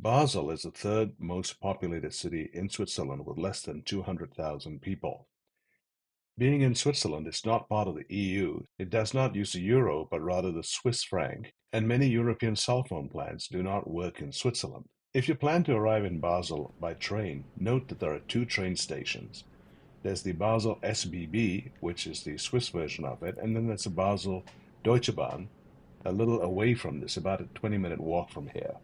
Basel is the third most populated city in Switzerland with less than 200,000 people. Being in Switzerland is not part of the EU, it does not use the euro but rather the Swiss franc, and many European cell phone plans do not work in Switzerland. If you plan to arrive in Basel by train, note that there are two train stations. There's the Basel SBB, which is the Swiss version of it, and then there's the Basel Deutsche Bahn, a little away from this, about a 20-minute walk from here.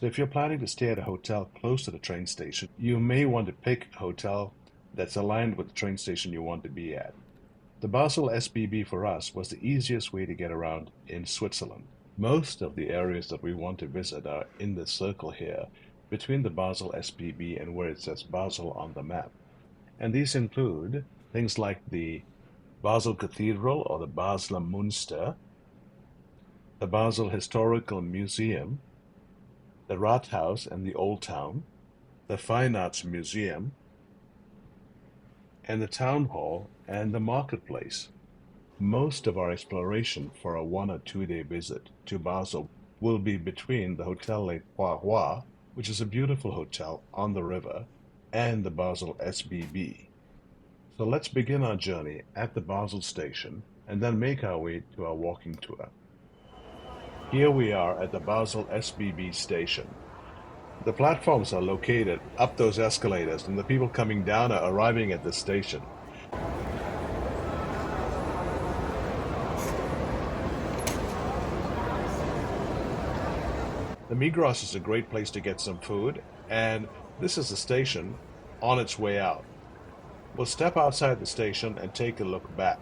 So if you're planning to stay at a hotel close to the train station, you may want to pick a hotel that's aligned with the train station you want to be at. The Basel SBB for us was the easiest way to get around in Switzerland. Most of the areas that we want to visit are in this circle here, between the Basel SBB and where it says Basel on the map. And these include things like the Basel Cathedral or the Basel Munster, the Basel Historical Museum, the Rathaus and the Old Town, the Fine Arts Museum, and the Town Hall and the Marketplace. Most of our exploration for a 1 or 2 day visit to Basel will be between the Hotel Les Trois, which is a beautiful hotel on the river, and the Basel SBB. So let's begin our journey at the Basel station and then make our way to our walking tour. Here we are at the Basel SBB station. The platforms are located up those escalators and the people coming down are arriving at the station. The Migros is a great place to get some food, and this is the station on its way out. We'll step outside the station and take a look back.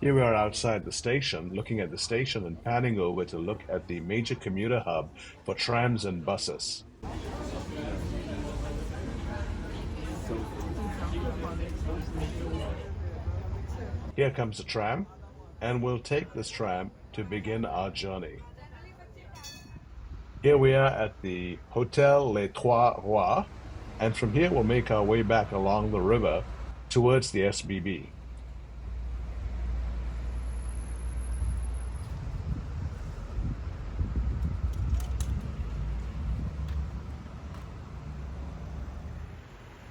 Here we are outside the station, looking at the station and panning over to look at the major commuter hub for trams and buses. Here comes the tram, and we'll take this tram to begin our journey. Here we are at the Hotel Les Trois Rois, and from here we'll make our way back along the river towards the SBB.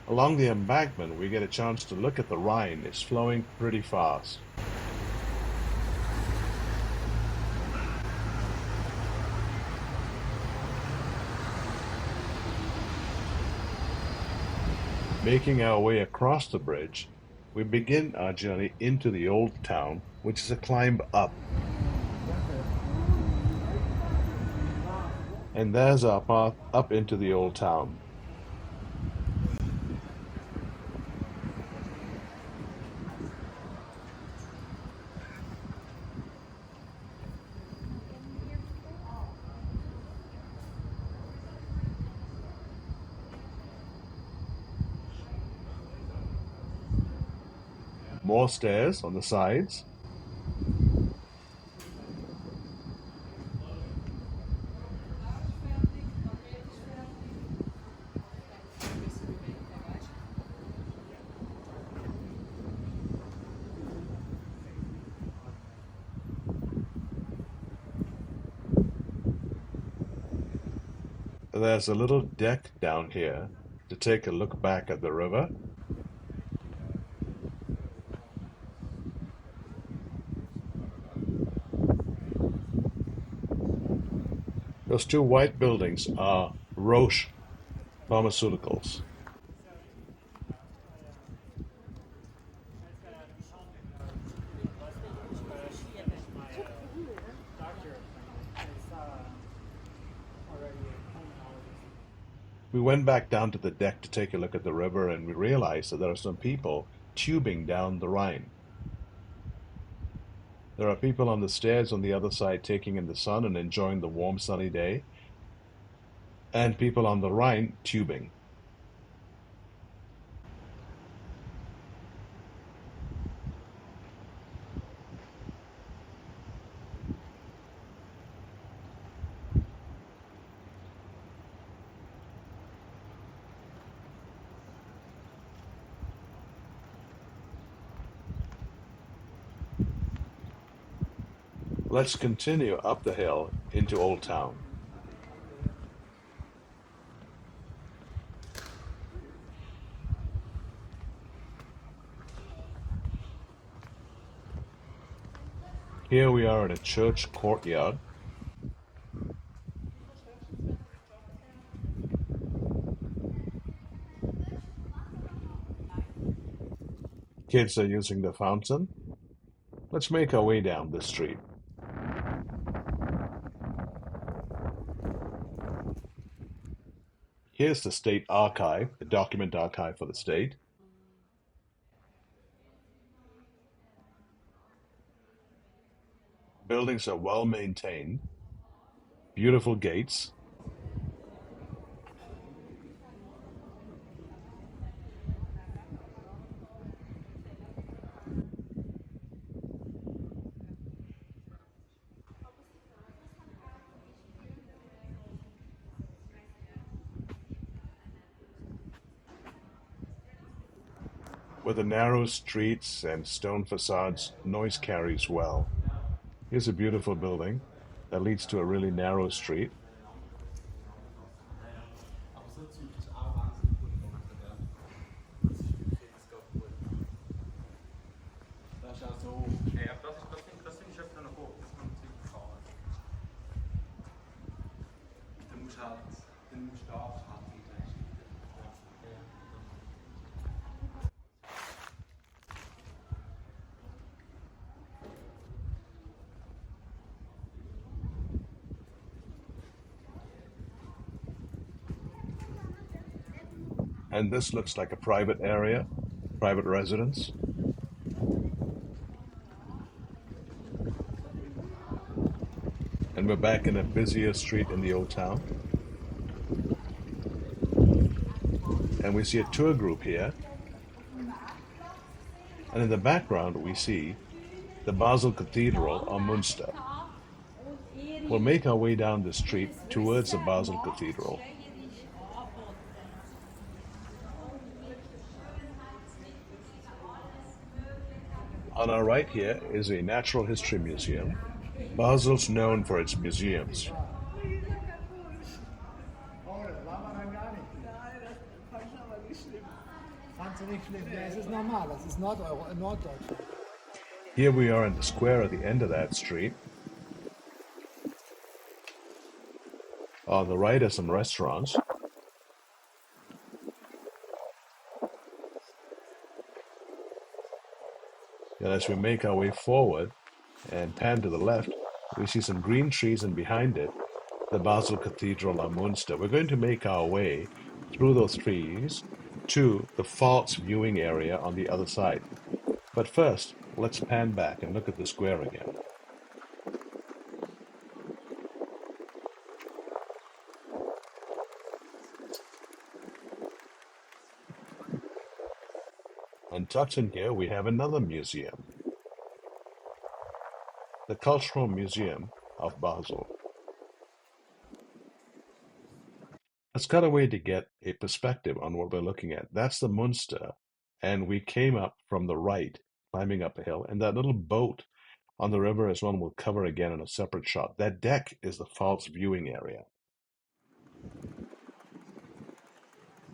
Along the embankment, we get a chance to look at the Rhine. It's flowing pretty fast. Making our way across the bridge, we begin our journey into the old town, which is a climb up. And there's our path up into the old town. More stairs on the sides. There's a little deck down here to take a look back at the river. Those two white buildings are Roche Pharmaceuticals. We went back down to the deck to take a look at the river, and we realized that there are some people tubing down the Rhine. There are people on the stairs on the other side taking in the sun and enjoying the warm sunny day, and people on the Rhine tubing. Let's continue up the hill into Old Town. Here we are in a church courtyard. Kids are using the fountain. Let's make our way down this street. Here's the state archive, the document archive for the state. Buildings are well maintained. Beautiful gates. With the narrow streets and stone facades, noise carries well. Here's a beautiful building that leads to a really narrow street. And this looks like a private area, private residence. And we're back in a busier street in the old town. And we see a tour group here. And in the background we see the Basel Cathedral or Munster. We'll make our way down the street towards the Basel Cathedral. On our right here is a natural history museum. Basel's known for its museums. Here we are in the square at the end of that street. On the right are some restaurants. And as we make our way forward and pan to the left, we see some green trees, and behind it, the Basel Cathedral or Munster. We're going to make our way through those trees to the Pfalz Viewing area on the other side. But first, let's pan back and look at the square again. And tucked in here, we have another museum, the Cultural Museum of Basel. Let's cut away to get a perspective on what we're looking at. That's the Munster, and we came up from the right, climbing up a hill, and that little boat on the river is one we'll cover again in a separate shot. That deck is the Pfalz Viewing area.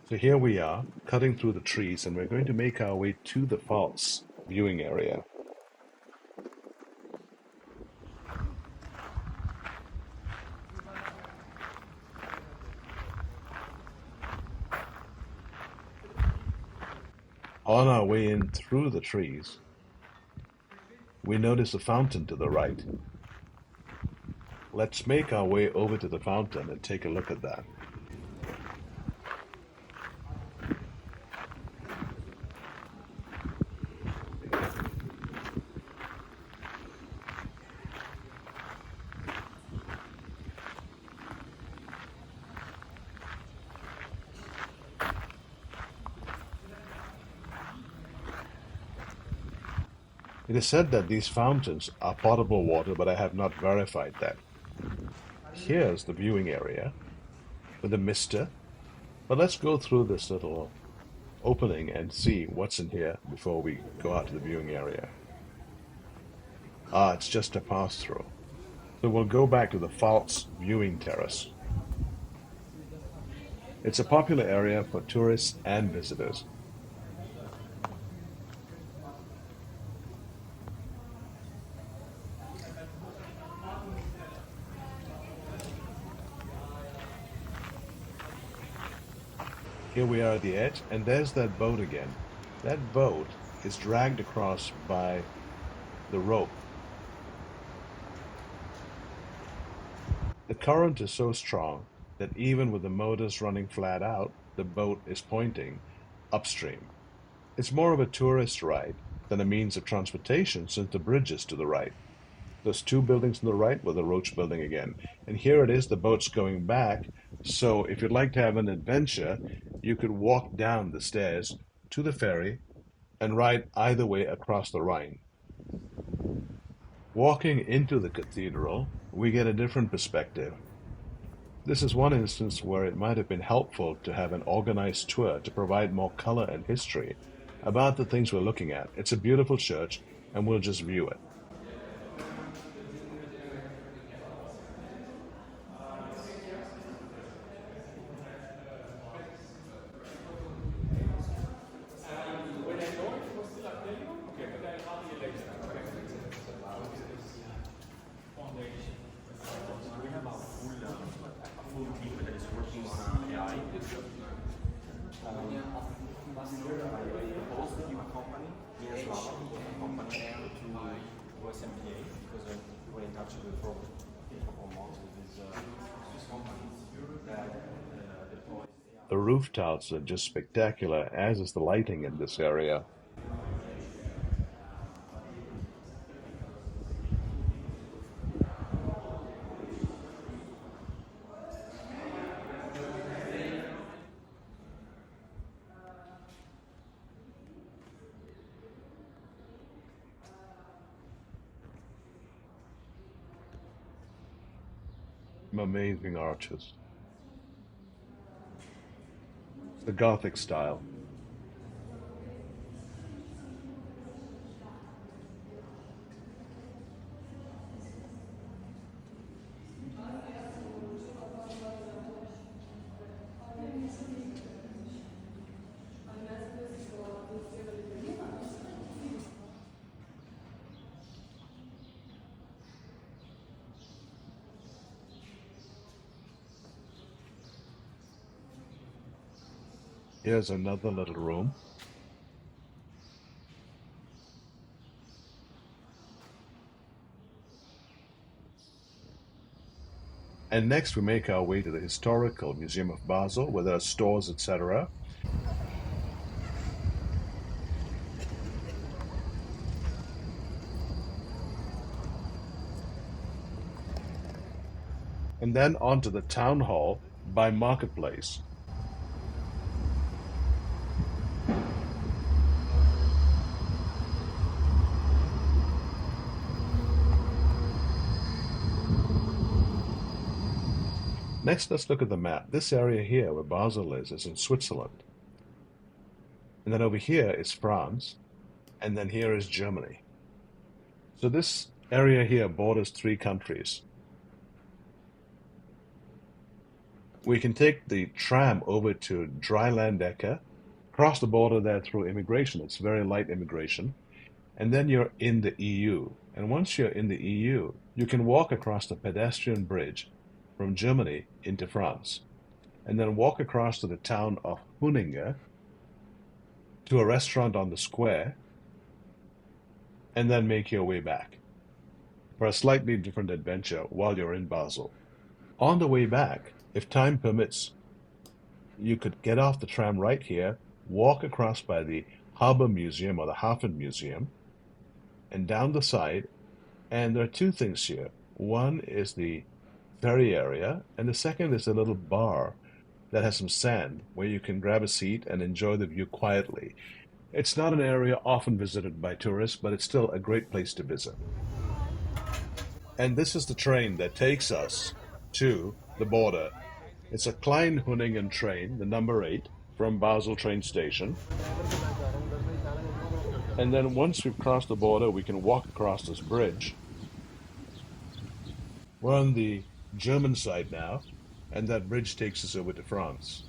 So here we are, cutting through the trees, and we're going to make our way to the Pfalz Viewing area. On our way in through the trees, we notice a fountain to the right. Let's make our way over to the fountain and take a look at that. It is said that these fountains are potable water, but I have not verified that. Here's the viewing area with a mister, but let's go through this little opening and see what's in here before we go out to the viewing area. Ah, it's just a pass-through. So we'll go back to the Pfalz Viewing Terrace. It's a popular area for tourists and visitors. Here we are at the edge, and there's that boat again. That boat is dragged across by the rope. The current is so strong that even with the motors running flat out, the boat is pointing upstream. It's more of a tourist ride than a means of transportation since the bridge is to the right. Those two buildings on the right were the Roach building again. And here it is, the boat's going back. So if you'd like to have an adventure, you could walk down the stairs to the ferry and ride either way across the Rhine. Walking into the cathedral, we get a different perspective. This is one instance where it might have been helpful to have an organized tour to provide more color and history about the things we're looking at. It's a beautiful church, and we'll just view it. The roof tiles are just spectacular, as is the lighting in this area. Amazing arches. The Gothic style. Here's another little room. And next we make our way to the Historical Museum of Basel, where there are stores, etc. And then on to the Town Hall by Marketplace. Next, let's look at the map. This area here, where Basel is in Switzerland. And then over here is France, and then here is Germany. So this area here borders 3 countries. We can take the tram over to Dreiländecker, cross the border there through immigration. It's very light immigration. And then you're in the EU. And once you're in the EU, you can walk across the pedestrian bridge from Germany into France, and then walk across to the town of Huningue, to a restaurant on the square, and then make your way back for a slightly different adventure while you're in Basel. On the way back, if time permits, you could get off the tram right here, walk across by the Harbor Museum or the Hafen Museum, and down the side, and there are 2 things here. One is the ferry area, and the second is a little bar that has some sand where you can grab a seat and enjoy the view quietly. It's not an area often visited by tourists, but it's still a great place to visit. And this is the train that takes us to the border. It's a Klein-Huningen train, the number 8, from Basel train station. And then once we've crossed the border, we can walk across this bridge We're on the German side now, and that bridge takes us over to France.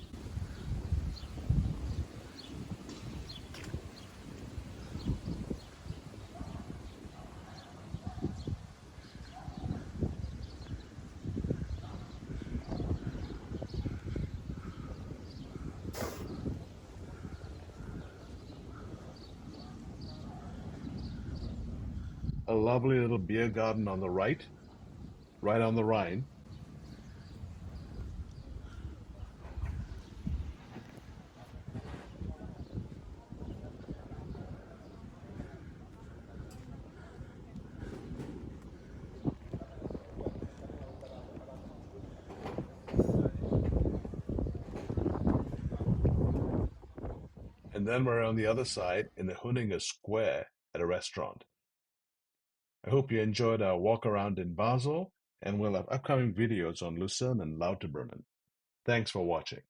A lovely little beer garden on the right on the Rhine. And then we're on the other side in the Huningue Square at a restaurant. I hope you enjoyed our walk around in Basel, and we'll have upcoming videos on Lucerne and Lauterbrunnen. Thanks for watching.